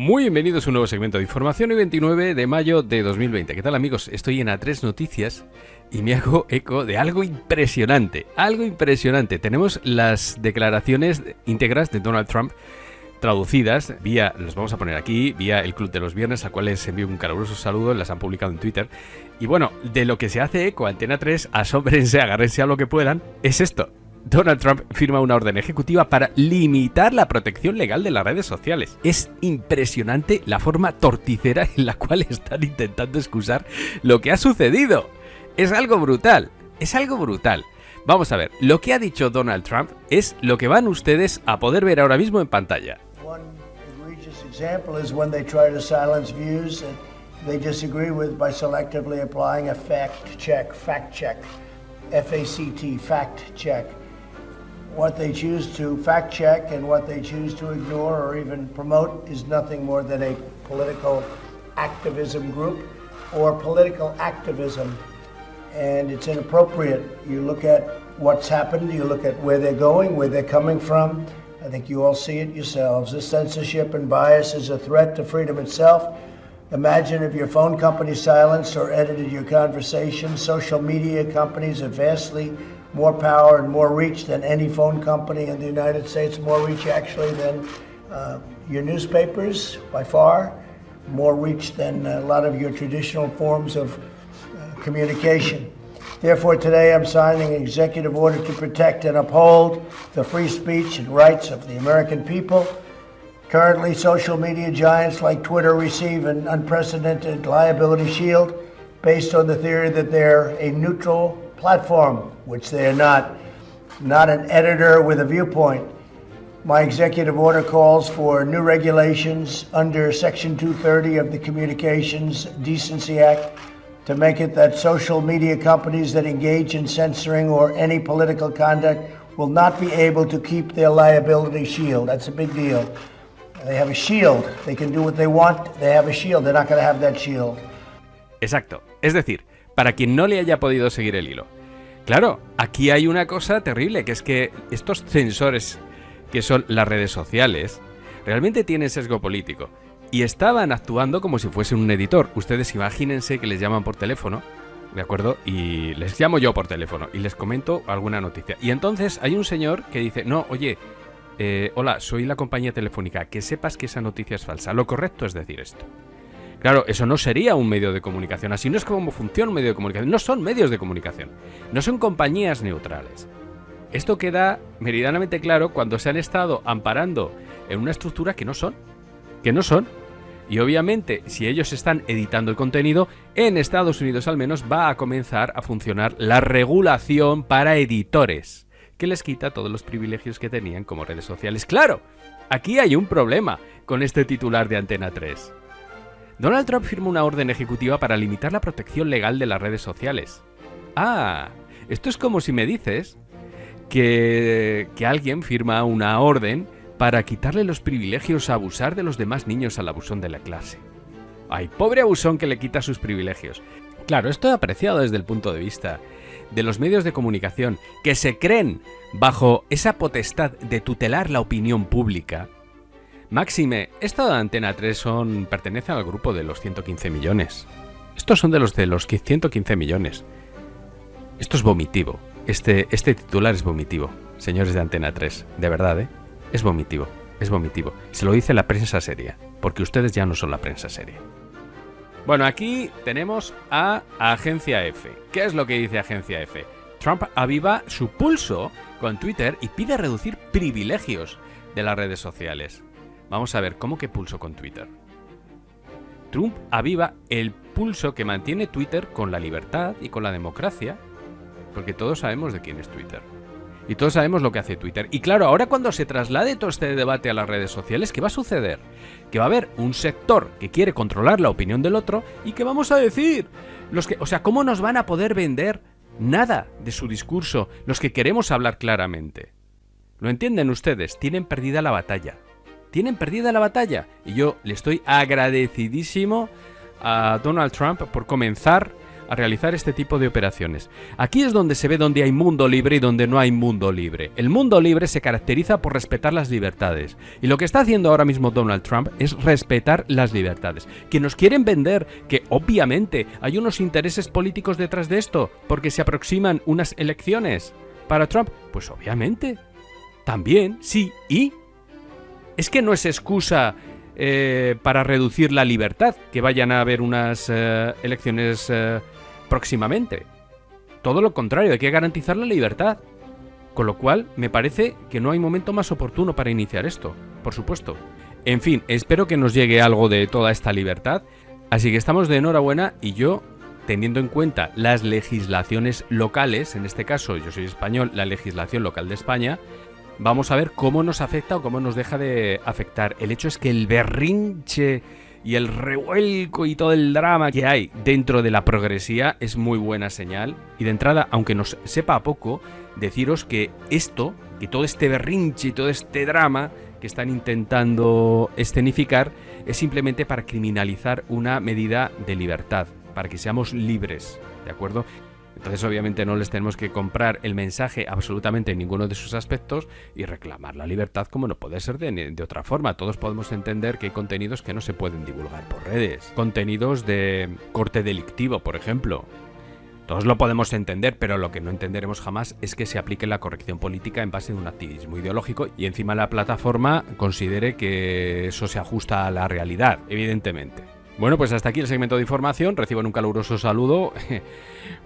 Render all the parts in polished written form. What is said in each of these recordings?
Muy bienvenidos a un nuevo segmento de información, hoy 29 de mayo de 2020. ¿Qué tal, amigos? Estoy en A3 Noticias y me hago eco de algo impresionante. Algo impresionante. Tenemos las declaraciones íntegras de Donald Trump traducidas vía, los vamos a poner aquí, vía el Club de los Viernes, a cuales envío un caluroso saludo, las han publicado en Twitter. Y bueno, de lo que se hace eco Antena 3, asómbrense, agárrense a lo que puedan, es esto. Donald Trump firma una orden ejecutiva para limitar la protección legal de las redes sociales. Es impresionante la forma torticera en la cual están intentando excusar lo que ha sucedido. Es algo brutal, es algo brutal. Vamos a ver, lo que ha dicho Donald Trump es lo que van ustedes a poder ver ahora mismo en pantalla. One egregious example is when they try to silence views that they disagree with by selectively applying a fact check, F-A-C-T, fact check. What they choose to fact check and what they choose to ignore or even promote is nothing more than a political activism group or political activism. And it's inappropriate. You look at what's happened, you look at where they're going, where they're coming from. I think you all see it yourselves. This censorship and bias is a threat to freedom itself. Imagine if your phone company silenced or edited your conversation. Social media companies have vastly more power and more reach than any phone company in the United States, more reach actually than your newspapers by far, more reach than a lot of your traditional forms of communication. Therefore, today I'm signing an executive order to protect and uphold the free speech and rights of the American people. Currently, social media giants like Twitter receive an unprecedented liability shield based on the theory that they're a neutral platform, which they are not an editor with a viewpoint. My executive order calls for new regulations under Section 230 of the Communications Decency Act to make it that social media companies that engage in censoring or any political conduct will not be able to keep their liability shield. That's a big deal. They have a shield. They can do what they want. They have a shield. They're not going to have that shield. Exacto. Es decir, para quien no le haya podido seguir el hilo. Claro, aquí hay una cosa terrible, que es que estos censores, que son las redes sociales, realmente tienen sesgo político. Y estaban actuando como si fuesen un editor. Ustedes imagínense que les llaman por teléfono, ¿de acuerdo? Y les llamo yo por teléfono y les comento alguna noticia. Y entonces hay un señor que dice, no, oye, hola, soy la compañía telefónica, que sepas que esa noticia es falsa. Lo correcto es decir esto. Claro, eso no sería un medio de comunicación. Así no es como funciona un medio de comunicación. No son medios de comunicación. No son compañías neutrales. Esto queda meridianamente claro cuando se han estado amparando en una estructura que no son. Que no son. Y obviamente, si ellos están editando el contenido, en Estados Unidos al menos va a comenzar a funcionar la regulación para editores, que les quita todos los privilegios que tenían como redes sociales. ¡Claro! Aquí hay un problema con este titular de Antena 3. Donald Trump firma una orden ejecutiva para limitar la protección legal de las redes sociales. Ah, esto es como si me dices que alguien firma una orden para quitarle los privilegios a abusar de los demás niños al abusón de la clase. ¡Ay, pobre abusón que le quita sus privilegios! Claro, esto es apreciado desde el punto de vista de los medios de comunicación que se creen bajo esa potestad de tutelar la opinión pública. Máxime, esta de Antena 3 pertenecen al grupo de los 115 millones. Estos son de los 115 millones. Esto es vomitivo. Este titular es vomitivo, señores de Antena 3. De verdad, ¿eh? Es vomitivo, es vomitivo. Se lo dice la prensa seria, porque ustedes ya no son la prensa seria. Bueno, aquí tenemos a Agencia F. ¿Qué es lo que dice Agencia F? Trump aviva su pulso con Twitter y pide reducir privilegios de las redes sociales. Vamos a ver, ¿cómo que pulso con Twitter? Trump aviva el pulso que mantiene Twitter con la libertad y con la democracia, porque todos sabemos de quién es Twitter. Y todos sabemos lo que hace Twitter. Y claro, ahora cuando se traslade todo este debate a las redes sociales, ¿qué va a suceder? Que va a haber un sector que quiere controlar la opinión del otro y que vamos a decir, ¿cómo nos van a poder vender nada de su discurso los que queremos hablar claramente? ¿Lo entienden ustedes? Tienen perdida la batalla. Tienen perdida la batalla. Y yo le estoy agradecidísimo a Donald Trump por comenzar a realizar este tipo de operaciones. Aquí es donde se ve donde hay mundo libre y donde no hay mundo libre. El mundo libre se caracteriza por respetar las libertades. Y lo que está haciendo ahora mismo Donald Trump es respetar las libertades. Que nos quieren vender que obviamente hay unos intereses políticos detrás de esto, porque se aproximan unas elecciones para Trump. Pues obviamente. También, sí, y... Es que no es excusa para reducir la libertad que vayan a haber unas elecciones próximamente. Todo lo contrario, hay que garantizar la libertad. Con lo cual, me parece que no hay momento más oportuno para iniciar esto, por supuesto. En fin, espero que nos llegue algo de toda esta libertad. Así que estamos de enhorabuena y yo, teniendo en cuenta las legislaciones locales, en este caso yo soy español, la legislación local de España, vamos a ver cómo nos afecta o cómo nos deja de afectar. El hecho es que el berrinche y el revuelco y todo el drama que hay dentro de la progresía es muy buena señal. Y de entrada, aunque nos sepa a poco, deciros que esto, que todo este berrinche y todo este drama que están intentando escenificar es simplemente para criminalizar una medida de libertad, para que seamos libres, ¿de acuerdo? Entonces obviamente no les tenemos que comprar el mensaje absolutamente en ninguno de sus aspectos y reclamar la libertad como no puede ser de otra forma. Todos podemos entender que hay contenidos que no se pueden divulgar por redes. Contenidos de corte delictivo, por ejemplo. Todos lo podemos entender, pero lo que no entenderemos jamás es que se aplique la corrección política en base de un activismo ideológico y encima la plataforma considere que eso se ajusta a la realidad, evidentemente. Bueno, pues hasta aquí el segmento de información. Reciban un caluroso saludo.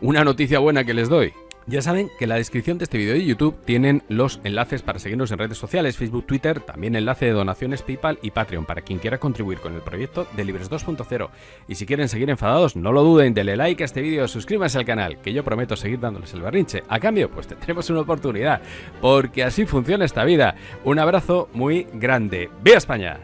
Una noticia buena que les doy. Ya saben que en la descripción de este vídeo de YouTube tienen los enlaces para seguirnos en redes sociales, Facebook, Twitter, también enlace de donaciones PayPal y Patreon para quien quiera contribuir con el proyecto de Libres 2.0. Y si quieren seguir enfadados, no lo duden, denle like a este vídeo, suscríbanse al canal, que yo prometo seguir dándoles el berrinche. A cambio, pues tendremos una oportunidad, porque así funciona esta vida. Un abrazo muy grande. ¡Viva España!